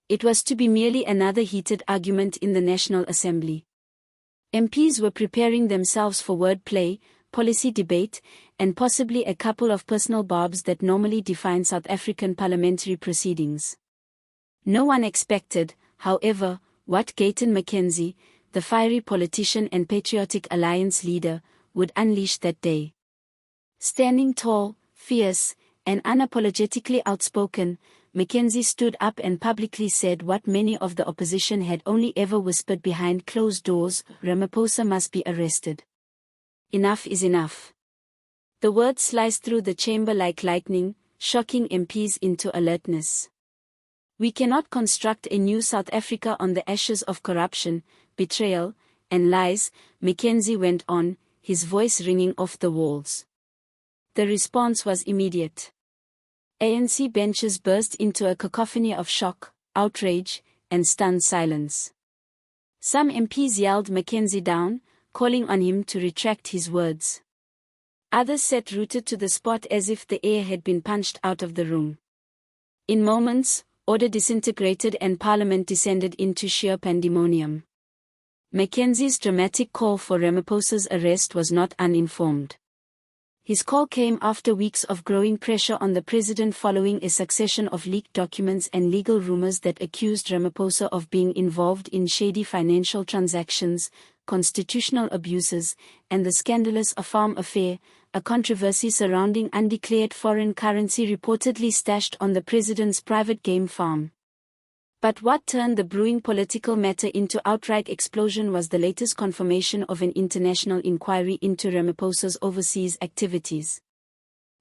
It was to be merely another heated argument in the National Assembly. MPs were preparing themselves for wordplay, policy debate, and possibly a couple of personal barbs that normally define South African parliamentary proceedings. No one expected, however, what Gayton McKenzie, the fiery politician and Patriotic Alliance leader, would unleash that day. Standing tall, fierce, and unapologetically outspoken, McKenzie stood up and publicly said what many of the opposition had only ever whispered behind closed doors: Ramaphosa must be arrested. Enough is enough. The words sliced through the chamber like lightning, shocking MPs into alertness. We cannot construct a new South Africa on the ashes of corruption, betrayal, and lies, McKenzie went on, his voice ringing off the walls. The response was immediate. ANC benches burst into a cacophony of shock, outrage, and stunned silence. Some MPs yelled McKenzie down, calling on him to retract his words. Others sat rooted to the spot as if the air had been punched out of the room. In moments, order disintegrated and Parliament descended into sheer pandemonium. McKenzie's dramatic call for Ramaphosa's arrest was not uninformed. His call came after weeks of growing pressure on the president following a succession of leaked documents and legal rumors that accused Ramaphosa of being involved in shady financial transactions, constitutional abuses, and the scandalous Farm affair, a controversy surrounding undeclared foreign currency reportedly stashed on the president's private game farm. But what turned the brewing political matter into outright explosion was the latest confirmation of an international inquiry into Ramaphosa's overseas activities.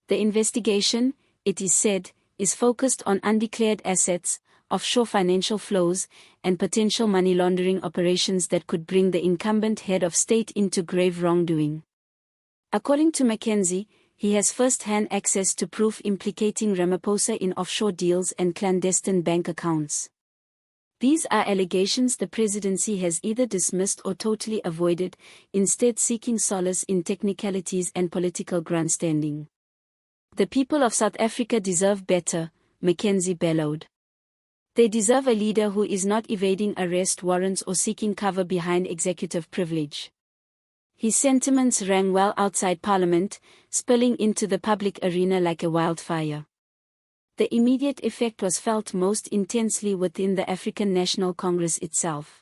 The investigation, it is said, is focused on undeclared assets, offshore financial flows, and potential money laundering operations that could bring the incumbent head of state into grave wrongdoing. According to McKenzie, he has first-hand access to proof implicating Ramaphosa in offshore deals and clandestine bank accounts. These are allegations the presidency has either dismissed or totally avoided, instead seeking solace in technicalities and political grandstanding. The people of South Africa deserve better, McKenzie bellowed. They deserve a leader who is not evading arrest warrants or seeking cover behind executive privilege. His sentiments rang well outside Parliament, spilling into the public arena like a wildfire. The immediate effect was felt most intensely within the African National Congress itself.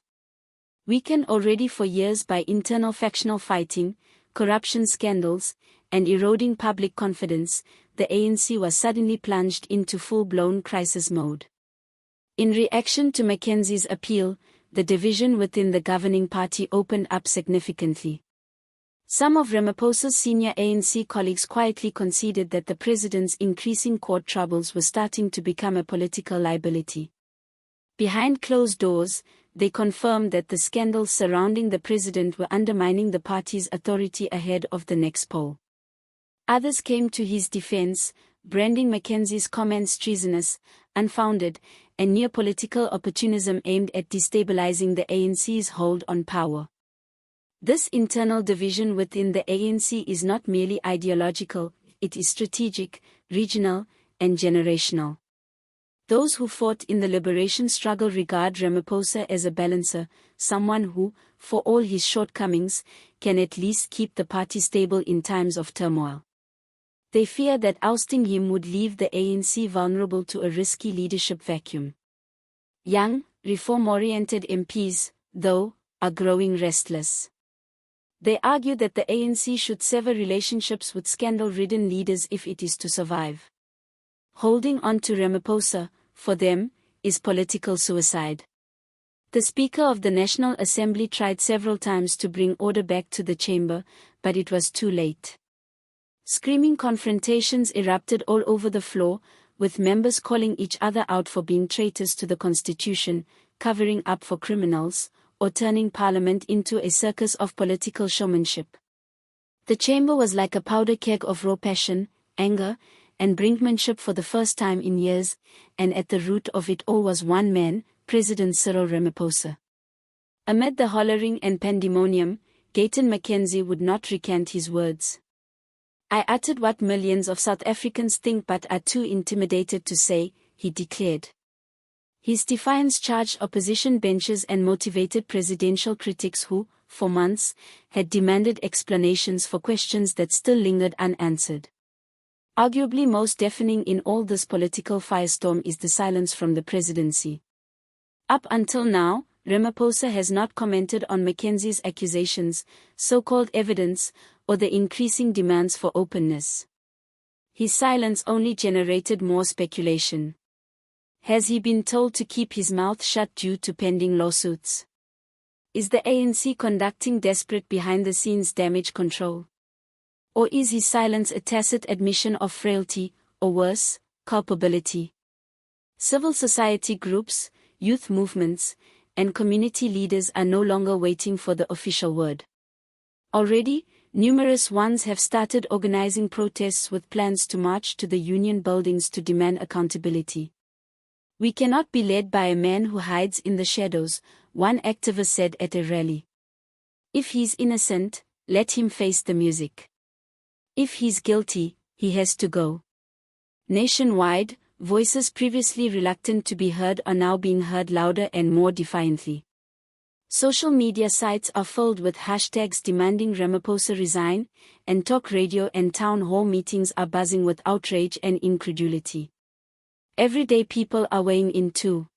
Weakened already for years by internal factional fighting, corruption scandals, and eroding public confidence, the ANC was suddenly plunged into full-blown crisis mode. In reaction to McKenzie's appeal, the division within the governing party opened up significantly. Some of Ramaphosa's senior ANC colleagues quietly conceded that the president's increasing court troubles were starting to become a political liability. Behind closed doors, they confirmed that the scandals surrounding the president were undermining the party's authority ahead of the next poll. Others came to his defense, branding McKenzie's comments treasonous, unfounded, and near political opportunism aimed at destabilizing the ANC's hold on power. This internal division within the ANC is not merely ideological, it is strategic, regional, and generational. Those who fought in the liberation struggle regard Ramaphosa as a balancer, someone who, for all his shortcomings, can at least keep the party stable in times of turmoil. They fear that ousting him would leave the ANC vulnerable to a risky leadership vacuum. Young, reform-oriented MPs, though, are growing restless. They argue that the ANC should sever relationships with scandal-ridden leaders if it is to survive. Holding on to Ramaphosa, for them, is political suicide. The Speaker of the National Assembly tried several times to bring order back to the chamber, but it was too late. Screaming confrontations erupted all over the floor, with members calling each other out for being traitors to the Constitution, covering up for criminals, or turning Parliament into a circus of political showmanship. The chamber was like a powder keg of raw passion, anger, and brinkmanship for the first time in years, and at the root of it all was one man, President Cyril Ramaphosa. Amid the hollering and pandemonium, Gayton McKenzie would not recant his words. "I uttered what millions of South Africans think but are too intimidated to say," he declared. His defiance charged opposition benches and motivated presidential critics who, for months, had demanded explanations for questions that still lingered unanswered. Arguably most deafening in all this political firestorm is the silence from the presidency. Up until now, Ramaphosa has not commented on McKenzie's accusations, so-called evidence, or the increasing demands for openness. His silence only generated more speculation. Has he been told to keep his mouth shut due to pending lawsuits? Is the ANC conducting desperate behind-the-scenes damage control? Or is his silence a tacit admission of frailty, or worse, culpability? Civil society groups, youth movements, and community leaders are no longer waiting for the official word. Already, numerous ones have started organizing protests with plans to march to the union buildings to demand accountability. "We cannot be led by a man who hides in the shadows," one activist said at a rally. "If he's innocent, let him face the music. If he's guilty, he has to go." Nationwide, voices previously reluctant to be heard are now being heard louder and more defiantly. Social media sites are filled with hashtags demanding Ramaphosa resign, and talk radio and town hall meetings are buzzing with outrage and incredulity. Everyday people are weighing in too.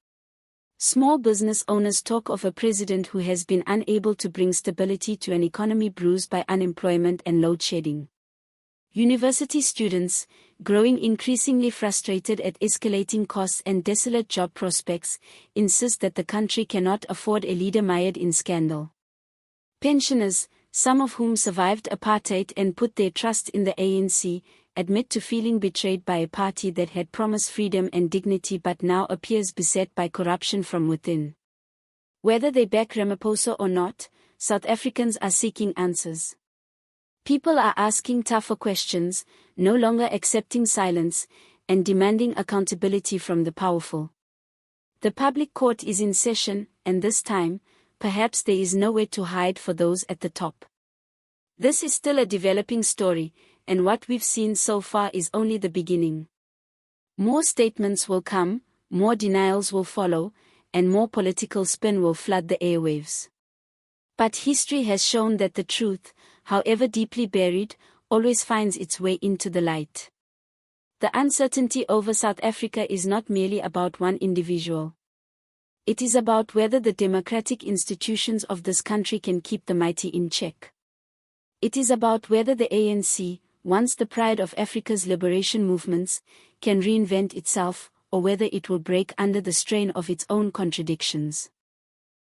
Small business owners talk of a president who has been unable to bring stability to an economy bruised by unemployment and load shedding. University students, growing increasingly frustrated at escalating costs and desolate job prospects, insist that the country cannot afford a leader mired in scandal. Pensioners, some of whom survived apartheid and put their trust in the ANC, admit to feeling betrayed by a party that had promised freedom and dignity but now appears beset by corruption from within. Whether they back Ramaphosa or not, South Africans are seeking answers. People are asking tougher questions, no longer accepting silence, and demanding accountability from the powerful. The public court is in session, and this time, perhaps there is nowhere to hide for those at the top. This is still a developing story, and what we've seen so far is only the beginning. More statements will come, more denials will follow, and more political spin will flood the airwaves. But history has shown that the truth, however deeply buried, always finds its way into the light. The uncertainty over South Africa is not merely about one individual. It is about whether the democratic institutions of this country can keep the mighty in check. It is about whether the ANC, once the pride of Africa's liberation movements, can reinvent itself, or whether it will break under the strain of its own contradictions.